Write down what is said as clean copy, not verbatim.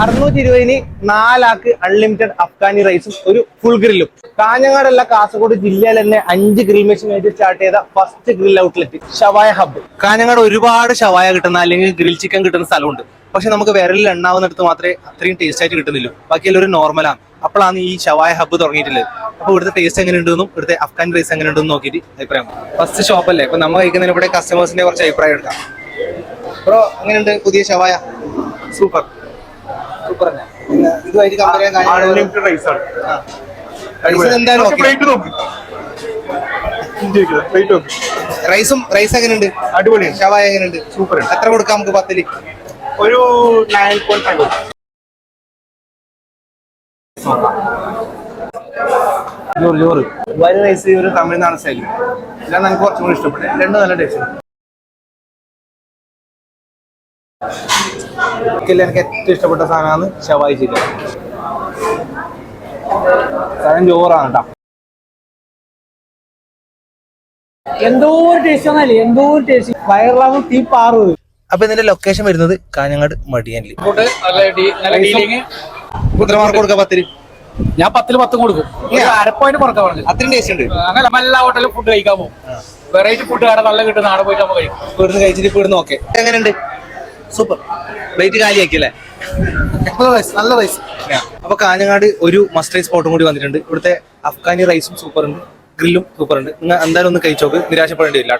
620 4 unlimited Afghani റൈസും ഒരു full ഗ്രില്ലും. കാഞ്ഞങ്ങാടല്ല Kasaragod ജില്ലയിൽ തന്നെ 5 ഗ്രിൽ മെഷീൻ ആയിട്ട് സ്റ്റാർട്ട് ചെയ്ത ഫസ്റ്റ് ഗ്രിൽ ഔട്ട്ലെറ്റ് ഷവായ ഹബ്ബ്. കാഞ്ഞങ്ങാട് ഒരുപാട് ഷവായ കിട്ടുന്ന അല്ലെങ്കിൽ ഗ്രിൽ ചിക്കൻ കിട്ടുന്ന സ്ഥലമുണ്ട്. പക്ഷെ നമുക്ക് വിരലിൽ എണ്ണാവുന്നിടത്ത് മാത്രമേ അത്രയും ടേസ്റ്റ് ആയിട്ട് കിട്ടുന്നില്ല. ബാക്കിയെല്ലാം ഒരു നോർമലാണ്. അപ്പോഴാണ് ഈ ഷവായ ഹബ്ബ് തുടങ്ങിയിട്ടുള്ളത്. അപ്പോൾ ഇവിടുത്തെ ടേസ്റ്റ് എങ്ങനെയുണ്ടെന്നും ഇവിടുത്തെ അഫ്ഗാൻ റൈസ് എങ്ങനെയുണ്ടെന്ന് നോക്കിയിട്ട് അഭിപ്രായം. ഫസ്റ്റ് ഷോപ്പല്ലേ, അപ്പൊ നമ്മൾ കഴിക്കുന്നതിന് ഇവിടെ കസ്റ്റമേഴ്സിന്റെ കുറച്ച് അഭിപ്രായം എടുക്കാം. ബ്രോ എങ്ങനെയുണ്ട് പുതിയ ഷവായ? സൂപ്പർ സൂപ്പർ തന്നെ. ഇതുമായിട്ട് കമ്പയർ അൺലിമിറ്റഡ് റൈസ് ആണ്. റൈസ് എങ്ങനെയുണ്ട്? അടിപൊളിയാണ്. ഷവായ എങ്ങനെയുണ്ട്? സൂപ്പർ. എത്ര കൊടുക്കാം നമുക്ക് 10-ൽ? ഒരു 9.5. ചോറ് വരി റൈസ് ഒരു തമിഴ്നാട് സ്റ്റൈൽ. ഇതാണ് എനിക്ക് കുറച്ചും കൂടി ഇഷ്ടപ്പെട്ടത്. രണ്ടും നല്ല ടേസ്റ്റ്. എനിക്ക് ഏറ്റവും ഇഷ്ടപ്പെട്ട സാധനമാണ് ഷവായി ചിക്കൻ. സാധനം ചോറാണ് കേട്ടോ. എന്തോ ഒരു ടേസ്റ്റ് വന്നാലേ എന്തോ ഒരു ടേസ്റ്റ് വയറിലാവും തീ പാറുന്നത്. അപ്പൊ ഇതിന്റെ ലൊക്കേഷൻ വരുന്നത് കാഞ്ഞങ്ങാട് മടിയനിൽ. മാർക്ക് കൊടുക്കാം 10-ൽ? ഞാൻ 10-ൽ 10 കൊടുക്കും. അരപ്പോയിന്റ് കുറക്കാൻ പറഞ്ഞു. അത്രയും ടേസ്റ്റ് ഉണ്ട്. അങ്ങനെ നമ്മൾ എല്ലാ ഹോട്ടലിലും ഫുഡ് കഴിക്കാൻ പോകും. വെറൈറ്റി ഫുഡ് അവിടെ നല്ല കിട്ടുന്ന അവിടെ പോയിട്ട് നമ്മൾ കഴിക്കും. ഇവിടുന്ന് കഴിച്ചിട്ട് ഇപ്പൊ ഇവിടുന്ന് ഓക്കെ. എങ്ങനെയുണ്ട്? സൂപ്പർ. റേറ്റ് കാലിയാക്കിയല്ലേ? നല്ല റൈസ്. അപ്പൊ കാഞ്ഞങ്ങാട് ഒരു മസ്റ്റ് റൈസ് സ്പോട്ടും കൂടി വന്നിട്ടുണ്ട്. ഇവിടുത്തെ അഫ്ഗാനി റൈസും സൂപ്പർ ഉണ്ട്, ഗ്രില്ലും സൂപ്പർ ഉണ്ട്. നിങ്ങൾ എന്തായാലും ഒന്ന് കഴിച്ചോക്ക്, നിരാശപ്പെടേണ്ടി വരില്ല.